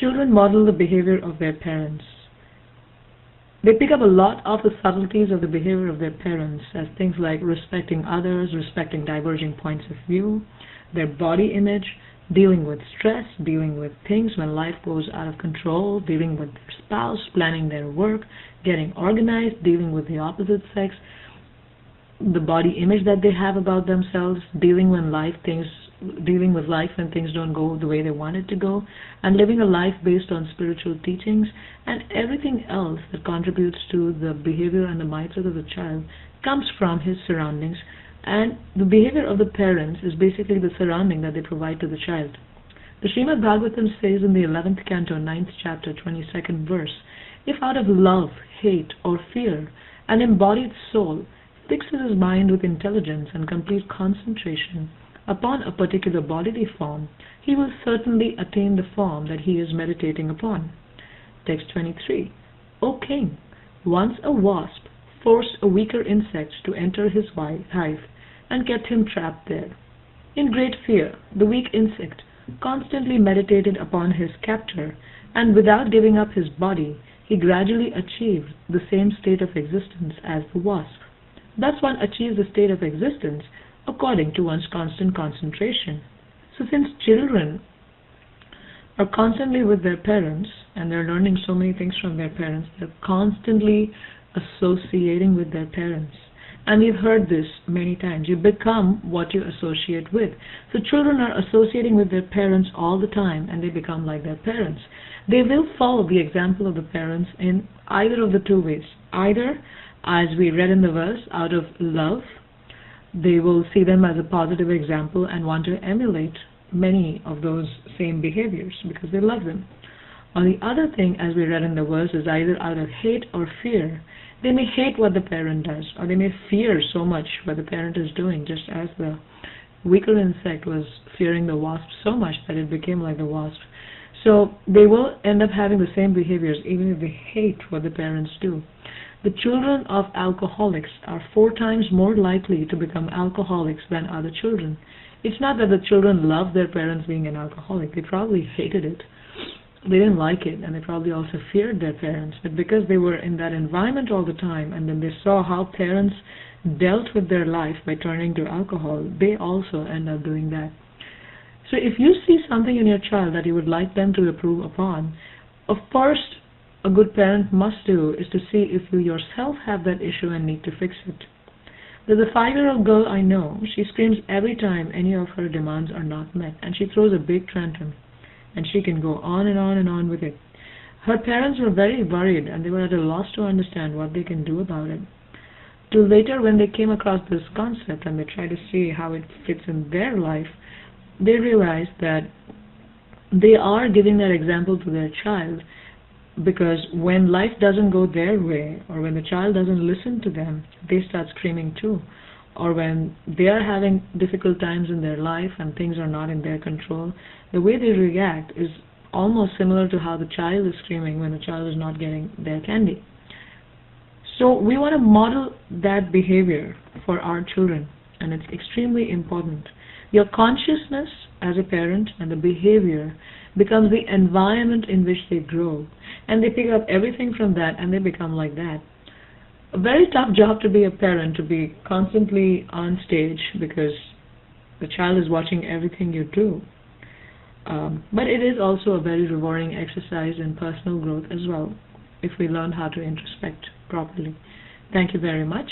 children model the behavior of their parents. They pick up a lot of the subtleties of the behavior of their parents, as things like respecting others, respecting diverging points of view, their body image, dealing with stress, dealing with things when life goes out of control, dealing with their spouse, planning their work, getting organized, dealing with the opposite sex, the body image that they have about themselves, dealing with life when things don't go the way they want it to go, and living a life based on spiritual teachings, and everything else that contributes to the behavior and the mindset of the child comes from his surroundings, and the behavior of the parents is basically the surrounding that they provide to the child. The Srimad Bhagavatam says in the 11th canto, 9th chapter, 22nd verse, if out of love, hate, or fear, an embodied soul fixes his mind with intelligence and complete concentration upon a particular bodily form, he will certainly attain the form that he is meditating upon. Text 23. O king, once a wasp forced a weaker insect to enter his hive and kept him trapped there. In great fear, the weak insect constantly meditated upon his captor, and without giving up his body, he gradually achieved the same state of existence as the wasp. Thus one achieves a state of existence according to one's constant concentration. So since children are constantly with their parents and they're learning so many things from their parents, they're constantly associating with their parents. And we've heard this many times. You become what you associate with. So children are associating with their parents all the time and they become like their parents. They will follow the example of the parents in either of the two ways. Either, as we read in the verse, out of love, they will see them as a positive example and want to emulate many of those same behaviors because they love them. Or the other thing, as we read in the verse, is either out of hate or fear. They may hate what the parent does, or they may fear so much what the parent is doing, just as the weaker insect was fearing the wasp so much that it became like the wasp. So they will end up having the same behaviors even if they hate what the parents do. The children of alcoholics are 4 times more likely to become alcoholics than other children. It's not that the children love their parents being an alcoholic. They probably hated it. They didn't like it, and they probably also feared their parents. But because they were in that environment all the time, and then they saw how parents dealt with their life by turning to alcohol, they also end up doing that. So if you see something in your child that you would like them to improve upon, first a good parent must do is to see if you yourself have that issue and need to fix it. There's a 5-year-old girl I know. She screams every time any of her demands are not met, and she throws a big tantrum. And she can go on and on and on with it. Her parents were very worried and they were at a loss to understand what they can do about it. Till later, when they came across this concept and they tried to see how it fits in their life, they realized that they are giving that example to their child, because when life doesn't go their way, or when the child doesn't listen to them, they start screaming too. Or when they are having difficult times in their life and things are not in their control, the way they react is almost similar to how the child is screaming when the child is not getting their candy. So we want to model that behavior for our children, and it's extremely important. Your consciousness as a parent and the behavior becomes the environment in which they grow, and they pick up everything from that and they become like that. A very tough job to be a parent, to be constantly on stage because the child is watching everything you do. But it is also a very rewarding exercise in personal growth as well, if we learn how to introspect properly. Thank you very much.